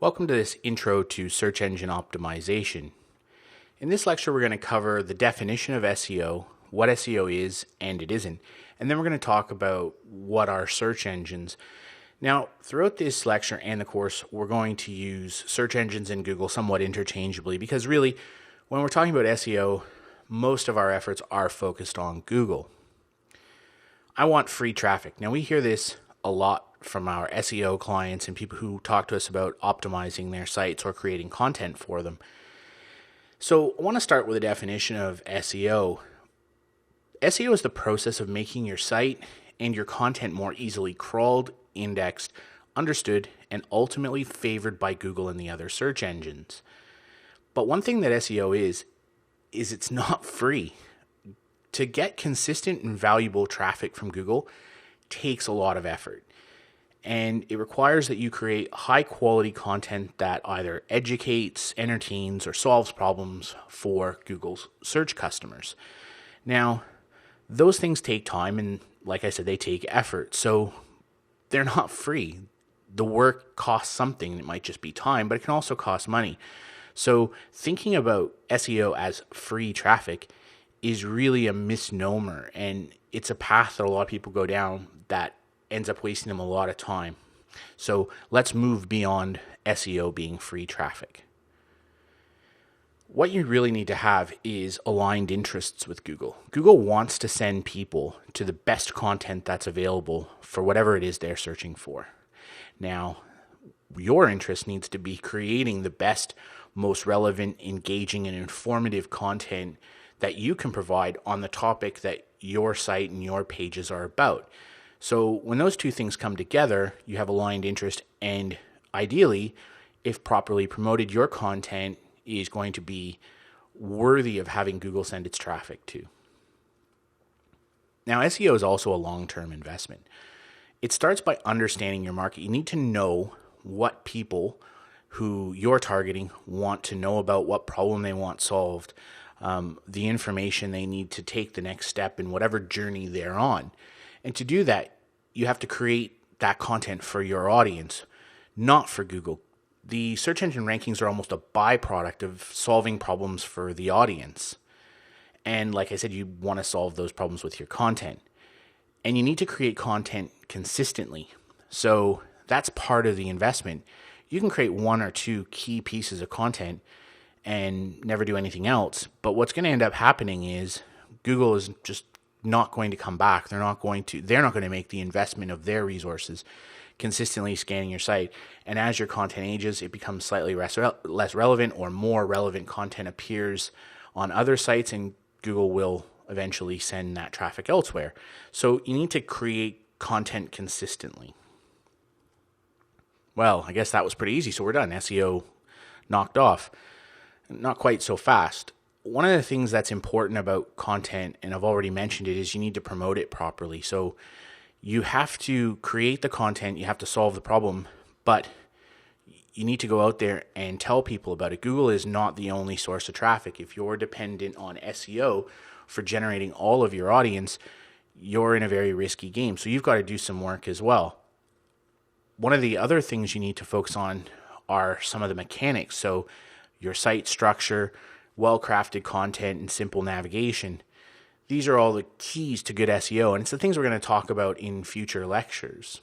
Welcome to this intro to search engine optimization. In this lecture, we're going to cover the definition of SEO, what SEO is and it isn't, and then we're going to talk about what are search engines. Now, throughout this lecture and the course, we're going to use search engines and Google somewhat interchangeably because really, when we're talking about SEO, most of our efforts are focused on Google. I want free traffic. Now, we hear this a lot from our SEO clients and people who talk to us about optimizing their sites or creating content for them. So I want to start with a definition of SEO. SEO is the process of making your site and your content more easily crawled, indexed, understood, and ultimately favored by Google and the other search engines. But one thing that SEO is it's not free. To get consistent and valuable traffic from Google takes a lot of effort. And it requires that you create high quality content that either educates, entertains, or solves problems for Google's search customers. Now, those things take time, and like I said, they take effort. So they're not free. The work costs something. It might just be time, but it can also cost money. So thinking about SEO as free traffic is really a misnomer, and it's a path that a lot of people go down that ends up wasting them a lot of time. So let's move beyond SEO being free traffic. What you really need to have is aligned interests with Google. Google wants to send people to the best content that's available for whatever it is they're searching for. Now, your interest needs to be creating the best, most relevant, engaging, and informative content that you can provide on the topic that your site and your pages are about. So when those two things come together, you have aligned interest, and ideally, if properly promoted, your content is going to be worthy of having Google send its traffic to. Now, SEO is also a long-term investment. It starts by understanding your market. You need to know what people who you're targeting want to know about, what problem they want solved, the information they need to take the next step in whatever journey they're on. And to do that, you have to create that content for your audience, not for Google. The search engine rankings are almost a byproduct of solving problems for the audience. And like I said, you want to solve those problems with your content. And you need to create content consistently. So that's part of the investment. You can create one or two key pieces of content and never do anything else. But what's going to end up happening is Google is just not going to come back. They're not going to make the investment of their resources consistently scanning your site. And as your content ages, it becomes slightly less relevant, or more relevant content appears on other sites, and Google will eventually send that traffic elsewhere. So you need to create content consistently. Well, I guess that was pretty easy. So we're done. SEO knocked off. Not quite so fast. One of the things that's important about content, and I've already mentioned it, is you need to promote it properly. So you have to create the content, you have to solve the problem, but you need to go out there and tell people about it. Google is not the only source of traffic. If you're dependent on SEO for generating all of your audience, you're in a very risky game. So you've got to do some work as well. One of the other things you need to focus on are some of the mechanics. So your site structure, well-crafted content, and simple navigation. These are all the keys to good SEO, and it's the things we're going to talk about in future lectures.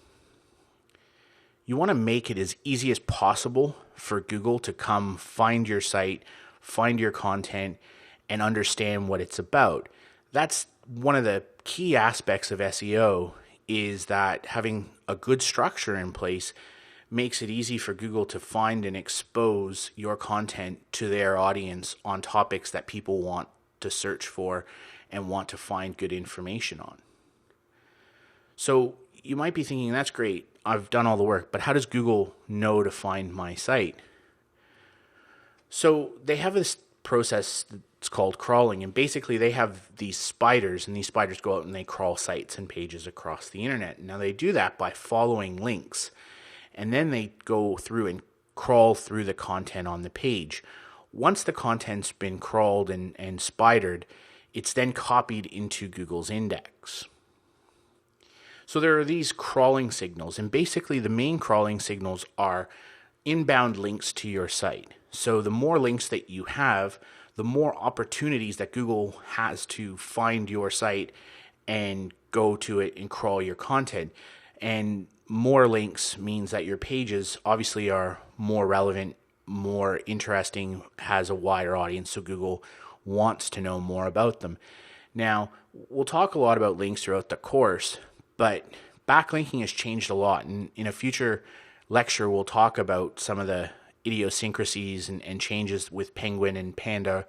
You want to make it as easy as possible for Google to come find your site, find your content, and understand what it's about. That's one of the key aspects of SEO, is that having a good structure in place makes it easy for Google to find and expose your content to their audience on topics that people want to search for and want to find good information on. So you might be thinking, that's great, I've done all the work, but how does Google know to find my site? So they have this process that's called crawling, and basically they have these spiders, and these spiders go out and they crawl sites and pages across the internet. Now they do that by following links. And then they go through and crawl through the content on the page. Once the content's been crawled and spidered, it's then copied into Google's index. So there are these crawling signals, and basically the main crawling signals are inbound links to your site. So the more links that you have, the more opportunities that Google has to find your site and go to it and crawl your content. And more links means that your pages obviously are more relevant, more interesting, has a wider audience, so Google wants to know more about them. Now, we'll talk a lot about links throughout the course, but backlinking has changed a lot. And in a future lecture, we'll talk about some of the idiosyncrasies and changes with Penguin and Panda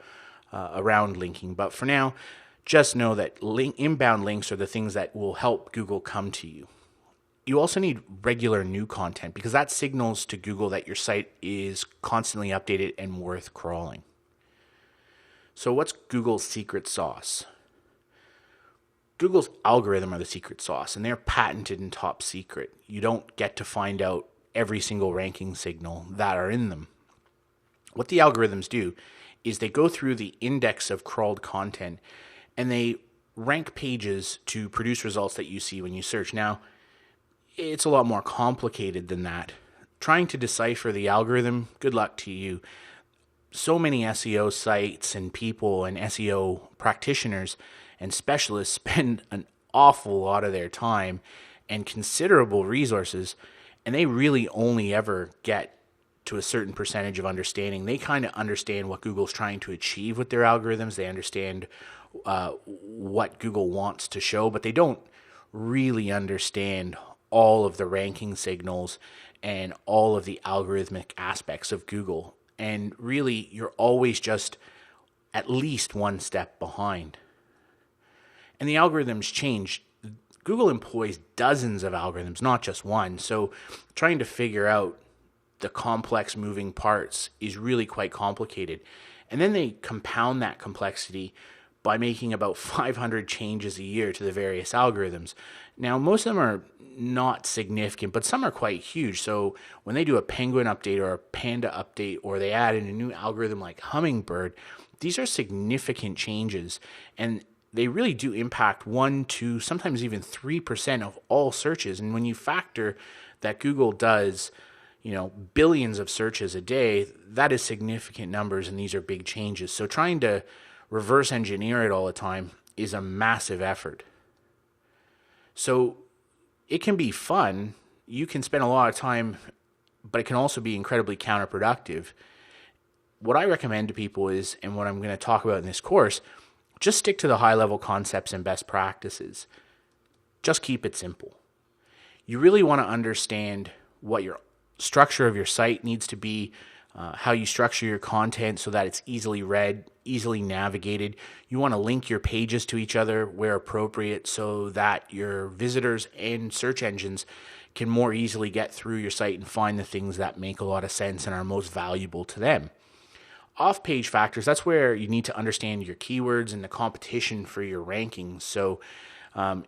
around linking. But for now, just know that inbound links are the things that will help Google come to you. You also need regular new content because that signals to Google that your site is constantly updated and worth crawling. So what's Google's secret sauce? Google's algorithm are the secret sauce, and they're patented and top secret. You don't get to find out every single ranking signal that are in them. What the algorithms do is they go through the index of crawled content and they rank pages to produce results that you see when you search. Now, it's a lot more complicated than that. Trying to decipher the algorithm, good luck to you. So many SEO sites and people and SEO practitioners and specialists spend an awful lot of their time and considerable resources, and they really only ever get to a certain percentage of understanding. They kind of understand what Google's trying to achieve with their algorithms. They understand what Google wants to show, but they don't really understand all of the ranking signals and all of the algorithmic aspects of Google. And really, you're always just at least one step behind. And the algorithms change. Google employs dozens of algorithms, not just one. So trying to figure out the complex moving parts is really quite complicated. And then they compound that complexity by making about 500 changes a year to the various algorithms. Now, most of them are not significant, but some are quite huge. So when they do a Penguin update or a Panda update, or they add in a new algorithm like Hummingbird, these are significant changes. And they really do impact 1, 2, sometimes even 3% of all searches. And when you factor that Google does, billions of searches a day, that is significant numbers, and these are big changes. So trying to reverse engineer it all the time is a massive effort. So it can be fun. You can spend a lot of time, but it can also be incredibly counterproductive. What I recommend to people is, and what I'm going to talk about in this course, just stick to the high-level concepts and best practices. Just keep it simple. You really want to understand what your structure of your site needs to be, how you structure your content so that it's easily read, easily navigated. You want to link your pages to each other where appropriate so that your visitors and search engines can more easily get through your site and find the things that make a lot of sense and are most valuable to them. Off-page factors, that's where you need to understand your keywords and the competition for your rankings. So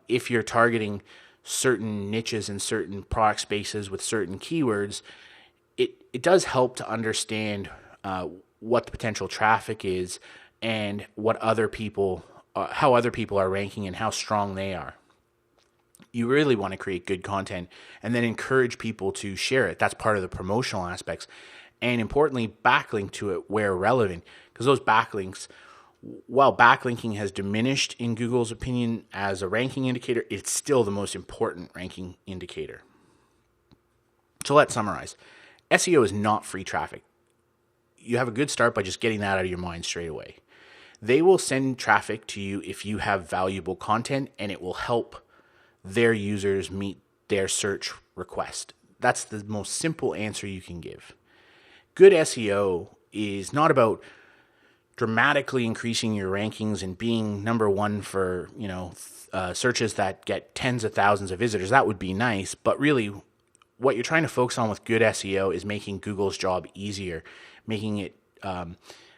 if you're targeting certain niches and certain product spaces with certain keywords, it does help to understand what the potential traffic is and what other people, how other people are ranking and how strong they are. You really want to create good content and then encourage people to share it. That's part of the promotional aspects. And importantly, backlink to it where relevant, because those backlinks, while backlinking has diminished in Google's opinion as a ranking indicator, it's still the most important ranking indicator. So let's summarize. SEO is not free traffic. You have a good start by just getting that out of your mind straight away. They will send traffic to you if you have valuable content, and it will help their users meet their search request. That's the most simple answer you can give. Good SEO is not about dramatically increasing your rankings and being number one for searches that get tens of thousands of visitors. That would be nice, but really what you're trying to focus on with good SEO is making Google's job easier, making it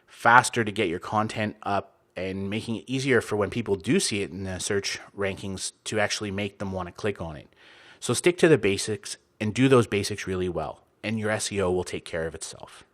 faster to get your content up, and making it easier for when people do see it in the search rankings to actually make them want to click on it. So stick to the basics and do those basics really well, and your SEO will take care of itself.